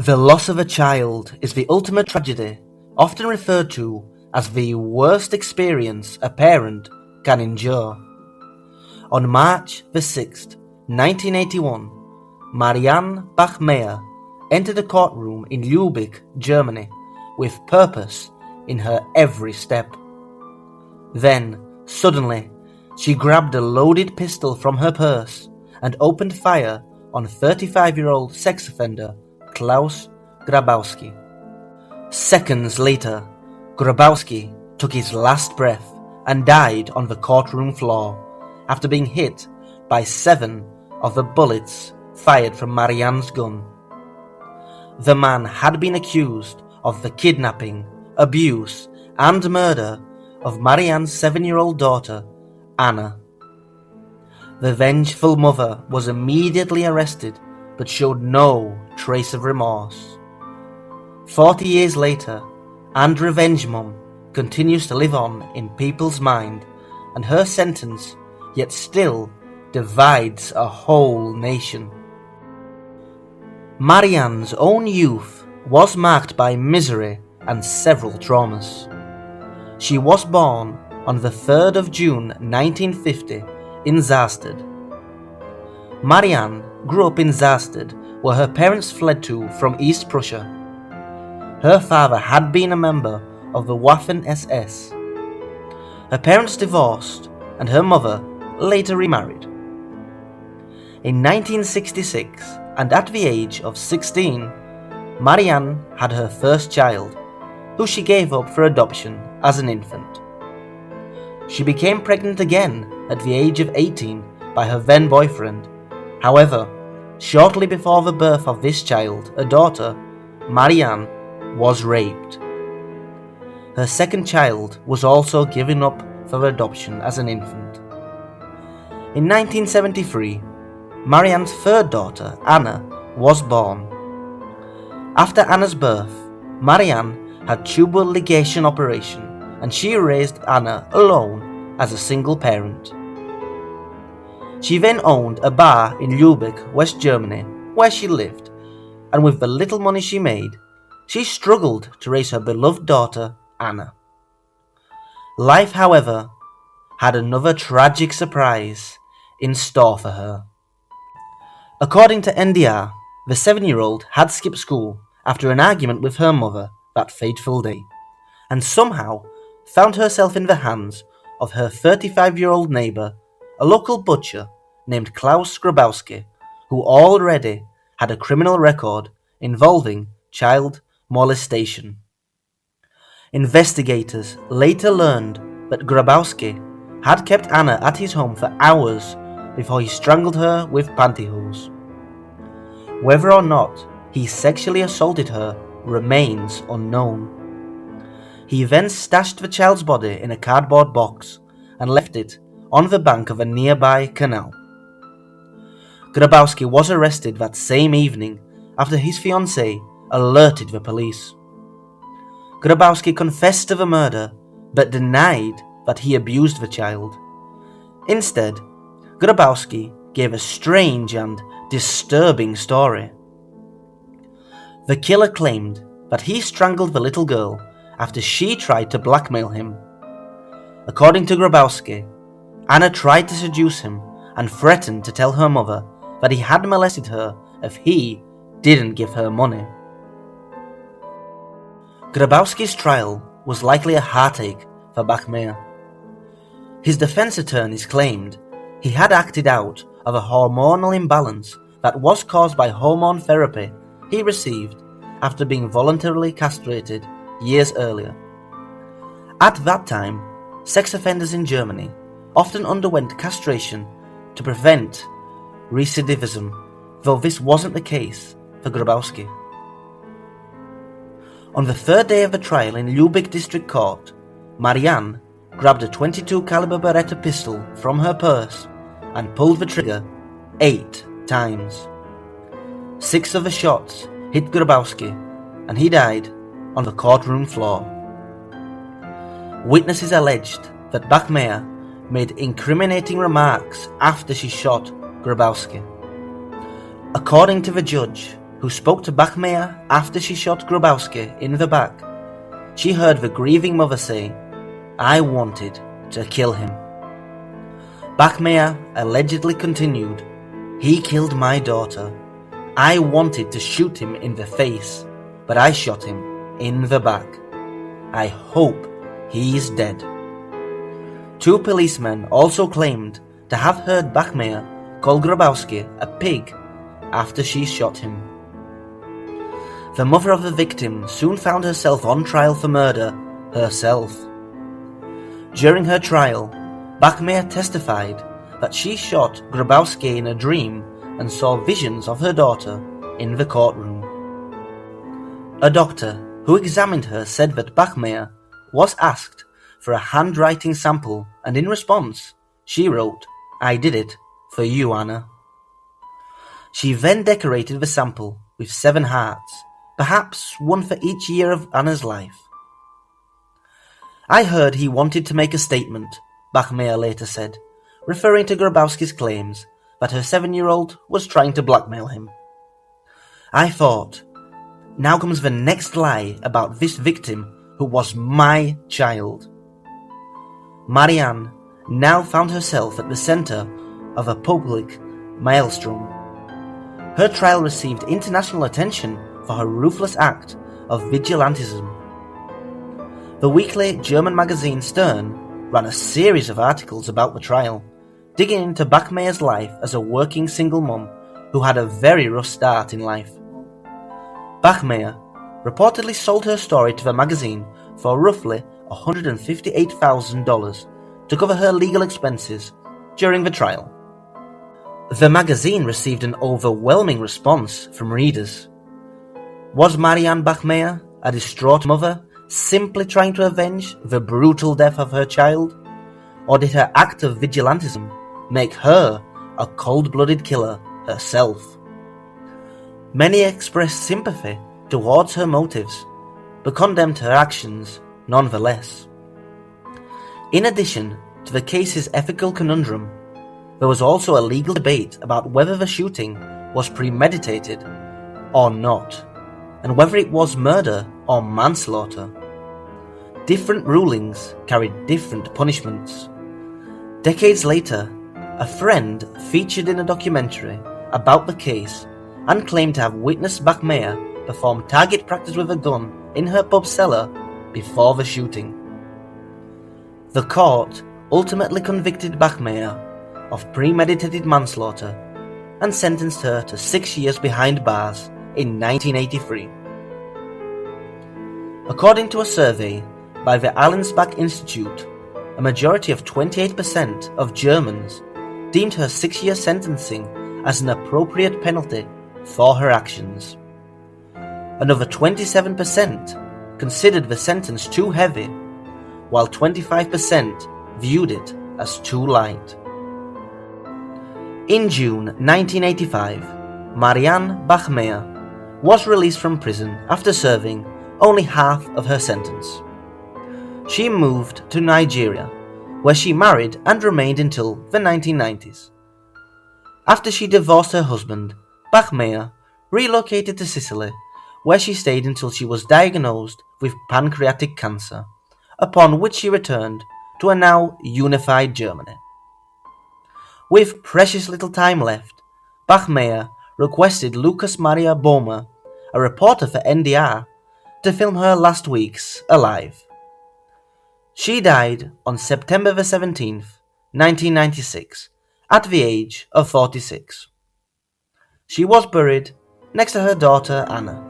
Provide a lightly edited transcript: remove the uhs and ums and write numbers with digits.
The loss of a child is the ultimate tragedy, often referred to as the worst experience a parent can endure. On March the 6th, 1981, Marianne Bachmeier entered a courtroom in Lübeck, Germany, with purpose in her every step. Then, suddenly, she grabbed a loaded pistol from her purse and opened fire on 35-year-old sex offender Klaus Grabowski. Seconds later, Grabowski took his last breath and died on the courtroom floor after being hit by 7 of the bullets fired from Marianne's gun. The man had been accused of the kidnapping, abuse, and murder of Marianne's 7-year-old daughter, Anna. The vengeful mother was immediately arrested but showed no trace of remorse. 40 years later, and Revenge Mum continues to live on in people's mind, and her sentence yet still divides a whole nation. Marianne's own youth was marked by misery and several traumas. She was born on the 3rd of June 1950 in Zarsted. Marianne grew up in Zarsted, where her parents fled to from East Prussia. Her father had been a member of the Waffen-SS. Her parents divorced, and her mother later remarried. In 1966, and at the age of 16, Marianne had her first child, who she gave up for adoption as an infant. She became pregnant again at the age of 18 by her then boyfriend. However, shortly before the birth of this child, a daughter, Marianne was raped. Her second child was also given up for adoption as an infant. In 1973, Marianne's third daughter, Anna, was born. After Anna's birth, Marianne had tubal ligation operation, and she raised Anna alone as a single parent. She then owned a bar in Lübeck, West Germany, where she lived, and with the little money she made, she struggled to raise her beloved daughter, Anna. Life, however, had another tragic surprise in store for her. According to NDR, the 7-year-old had skipped school after an argument with her mother that fateful day, and somehow found herself in the hands of her 35-year-old neighbour, a local butcher named Klaus Grabowski, who already had a criminal record involving child molestation. Investigators later learned that Grabowski had kept Anna at his home for hours before he strangled her with pantyhose. Whether or not he sexually assaulted her remains unknown. He then stashed the child's body in a cardboard box and left it on the bank of a nearby canal. Grabowski was arrested that same evening after his fiancée alerted the police. Grabowski confessed to the murder but denied that he abused the child. Instead, Grabowski gave a strange and disturbing story. The killer claimed that he strangled the little girl after she tried to blackmail him. According to Grabowski, Anna tried to seduce him and threatened to tell her mother that he had molested her if he didn't give her money. Grabowski's trial was likely a heartache for Bachmeier. His defense attorneys claimed he had acted out of a hormonal imbalance that was caused by hormone therapy he received after being voluntarily castrated years earlier. At that time, sex offenders in Germany often underwent castration to prevent recidivism, though this wasn't the case for Grabowski. On the third day of the trial in Lübeck District Court, Marianne grabbed a .22 caliber Beretta pistol from her purse and pulled the trigger 8 times. 6 of the shots hit Grabowski, and he died on the courtroom floor. Witnesses alleged that Bachmeier made incriminating remarks after she shot Grabowski. According to the judge, who spoke to Bachmeier after she shot Grabowski in the back, she heard the grieving mother say, "I wanted to kill him." Bachmeier allegedly continued, "He killed my daughter. I wanted to shoot him in the face, but I shot him in the back. I hope he's dead." Two policemen also claimed to have heard Bachmeier call Grabowski a pig after she shot him. The mother of the victim soon found herself on trial for murder herself. During her trial, Bachmeier testified that she shot Grabowski in a dream and saw visions of her daughter in the courtroom. A doctor who examined her said that Bachmeier was asked for a handwriting sample, and in response, she wrote, "I did it for you, Anna." She then decorated the sample with 7 hearts, perhaps one for each year of Anna's life. "I heard he wanted to make a statement," Bachmeier later said, referring to Grabowski's claims that her 7-year-old was trying to blackmail him. "I thought, now comes the next lie about this victim who was my child." Marianne now found herself at the center of a public maelstrom. Her trial received international attention for her ruthless act of vigilantism. The weekly German magazine Stern ran a series of articles about the trial, digging into Bachmeier's life as a working single mom who had a very rough start in life. Bachmeier reportedly sold her story to the magazine for roughly $158,000 to cover her legal expenses during the trial. The magazine received an overwhelming response from readers. Was Marianne Bachmeier, a distraught mother, simply trying to avenge the brutal death of her child? Or did her act of vigilantism make her a cold-blooded killer herself? Many expressed sympathy towards her motives, but condemned her actions nonetheless. In addition to the case's ethical conundrum, there was also a legal debate about whether the shooting was premeditated or not, and whether it was murder or manslaughter. Different rulings carried different punishments. Decades later, a friend featured in a documentary about the case and claimed to have witnessed Bachmeier perform target practice with a gun in her pub cellar before the shooting. The court ultimately convicted Bachmeier of premeditated manslaughter and sentenced her to 6 years behind bars in 1983. According to a survey by the Allensbach Institute, a majority of 28% of Germans deemed her 6-year sentencing as an appropriate penalty for her actions. Another 27% considered the sentence too heavy, while 25% viewed it as too light. In June 1985, Marianne Bachmeier was released from prison after serving only half of her sentence. She moved to Nigeria, where she married and remained until the 1990s. After she divorced her husband, Bachmeier relocated to Sicily, where she stayed until she was diagnosed with pancreatic cancer, upon which she returned to a now unified Germany. With precious little time left, Bachmeier requested Lucas Maria Bohmer, a reporter for NDR, to film her last weeks alive. She died on September the 17th, 1996, at the age of 46. She was buried next to her daughter Anna.